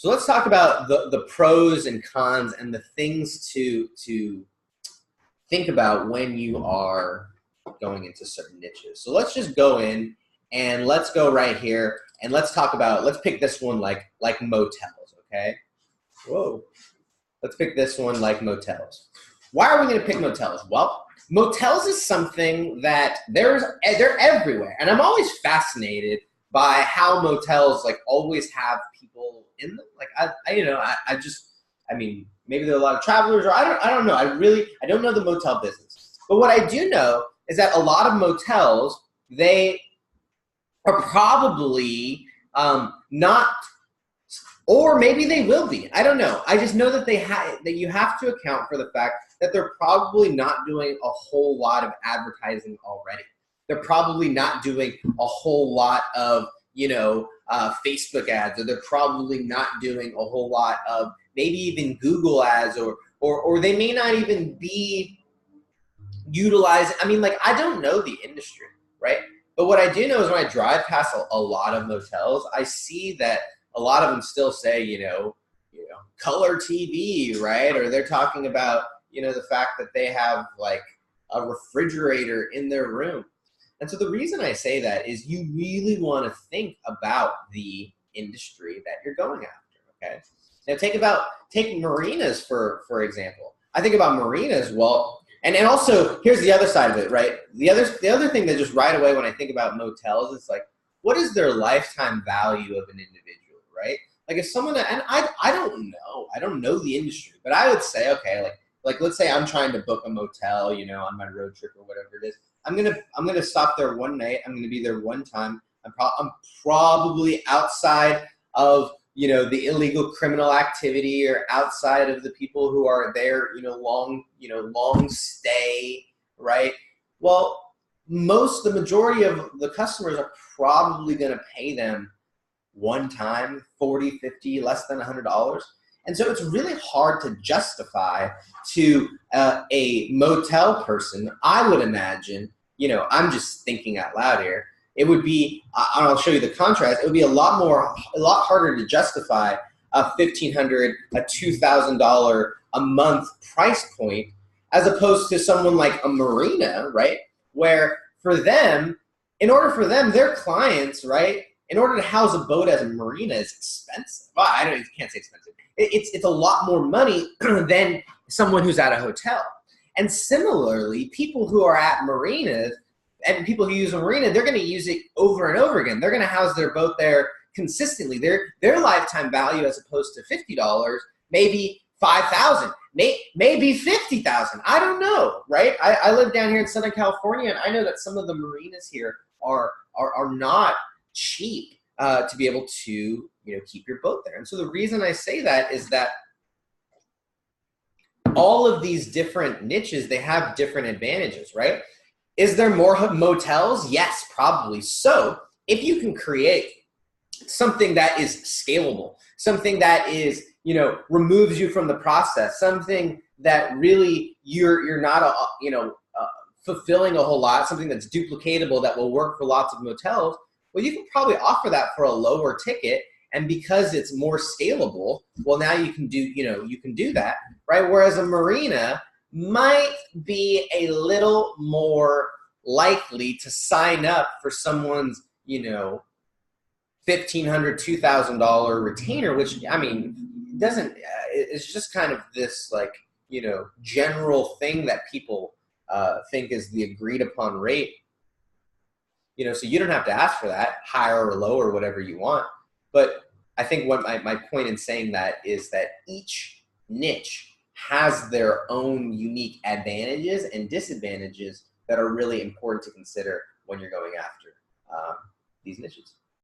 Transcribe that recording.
So let's talk about the pros and cons and the things to think about when you are going into certain niches. So let's just go in and let's go right here and let's talk about, let's pick this one like motels, okay? Whoa. Let's pick this one like motels. Why are we going to pick motels? Well, motels is something that they're everywhere. And I'm always fascinated by how motels like always have people in them. Like I mean, maybe there are a lot of travelers, or I don't know. I don't know the motel business. But what I do know is that a lot of motels, they are probably not, or maybe they will be. I don't know. I just know that that you have to account for the fact that they're probably not doing a whole lot of advertising already. They're probably not doing a whole lot of, Facebook ads, or they're probably not doing a whole lot of maybe even Google ads, or they may not even be utilizing. I mean, like, I don't know the industry, right? But what I do know is when I drive past a lot of motels, I see that a lot of them still say, color TV, right? Or they're talking about, the fact that they have like a refrigerator in their room. And so the reason I say that is you really want to think about the industry that you're going after, okay? Now take marinas for example. I think about marinas, well, and also here's the other side of it, right? The other thing that just right away when I think about motels is like, what is their lifetime value of an individual, right? Like if someone, and I don't know the industry, but I would say, okay, like let's say I'm trying to book a motel, on my road trip or whatever it is. I'm gonna stop there one night. I'm gonna be there one time. I'm probably outside of the illegal criminal activity, or outside of the people who are there long stay, right? Well, the majority of the customers are probably going to pay them one time, 40, 50, less than $100. And so it's really hard to justify to a motel person. I would imagine, I'm just thinking out loud here, it would be, and I'll show you the contrast, it would be a lot harder to justify a $1,500, a $2,000 a month price point, as opposed to someone like a marina, right? Where for them, in order for them, their clients, right, in order to house a boat as a marina is expensive. Well, you can't say expensive. It's a lot more money than someone who's at a hotel. And similarly, people who are at marinas and people who use a marina, they're going to use it over and over again. They're going to house their boat there consistently. Their lifetime value, as opposed to $50, maybe $5,000, maybe $50,000. I don't know, right? I live down here in Southern California, and I know that some of the marinas here are not cheap to be able to keep your boat there. And so the reason I say that is that all of these different niches, they have different advantages, right? Is there more motels? Yes, probably. So if you can create something that is scalable, something that is, removes you from the process, something that really you're not, fulfilling a whole lot, something that's duplicatable that will work for lots of motels, well, you can probably offer that for a lower ticket. And because it's more scalable, well, now you can do that, right? Whereas a marina might be a little more likely to sign up for someone's, $1,500, $2,000 retainer, which, I mean, doesn't, it's just kind of this like, general thing that people think is the agreed upon rate. So you don't have to ask for that, higher or lower, or whatever you want. But I think what my point in saying that is that each niche has their own unique advantages and disadvantages that are really important to consider when you're going after these niches.